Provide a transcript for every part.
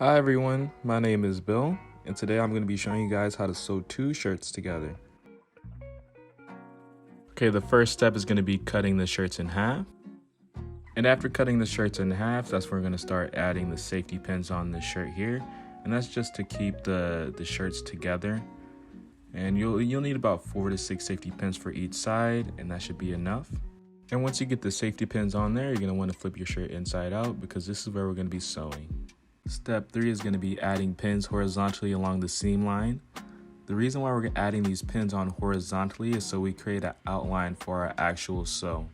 Hi everyone, my name is Bill, and today I'm going to be showing you guys how to sew two shirts together. Okay, the first step is going to be cutting the shirts in half. And after cutting the shirts in half, that's when we're going to start adding the safety pins on the shirt here. And that's just to keep the shirts together. And you'll need about 4 to 6 safety pins for each side, and that should be enough. And once you get the safety pins on there, you're going to want to flip your shirt inside out because this is where we're going to be sewing. Step 3 is going to be adding pins horizontally along the seam line. The reason why we're adding these pins on horizontally is so we create an outline for our actual sew.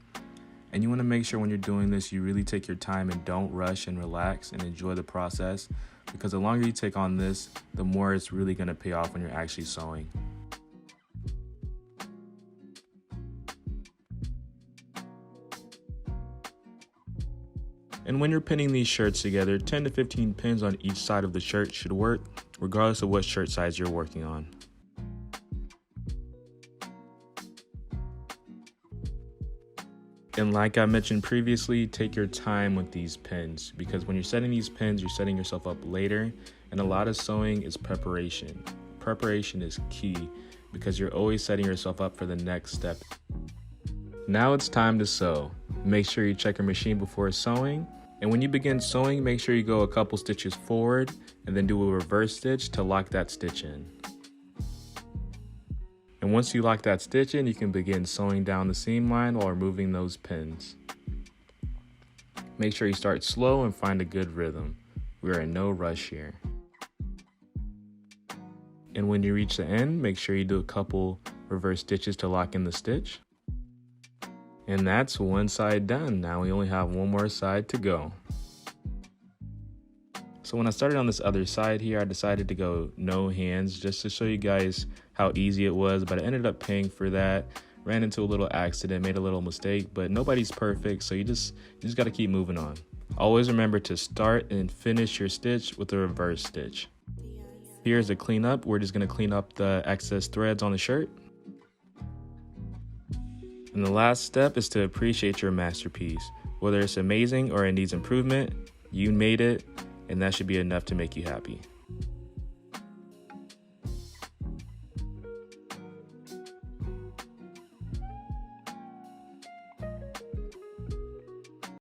And you want to make sure when you're doing this, you really take your time and don't rush and relax and enjoy the process, because the longer you take on this, the more it's really going to pay off when you're actually sewing. And when you're pinning these shirts together, 10 to 15 pins on each side of the shirt should work, regardless of what shirt size you're working on. And like I mentioned previously, take your time with these pins, because when you're setting these pins, you're setting yourself up later, and a lot of sewing is preparation. Preparation is key, because you're always setting yourself up for the next step. Now it's time to sew. Make sure you check your machine before sewing. And when you begin sewing, make sure you go a couple stitches forward and then do a reverse stitch to lock that stitch in. And once you lock that stitch in, you can begin sewing down the seam line while removing those pins. Make sure you start slow and find a good rhythm. We're in no rush here. And when you reach the end, make sure you do a couple reverse stitches to lock in the stitch. And that's one side done. Now we only have one more side to go. So when I started on this other side here, I decided to go no hands just to show you guys how easy it was, but I ended up paying for that. Ran into a little accident, made a little mistake, but nobody's perfect, so you just got to keep moving on. Always remember to start and finish your stitch with a reverse stitch. Here's a cleanup. We're just going to clean up the excess threads on the shirt. And the last step is to appreciate your masterpiece. Whether it's amazing or it needs improvement, you made it, and that should be enough to make you happy.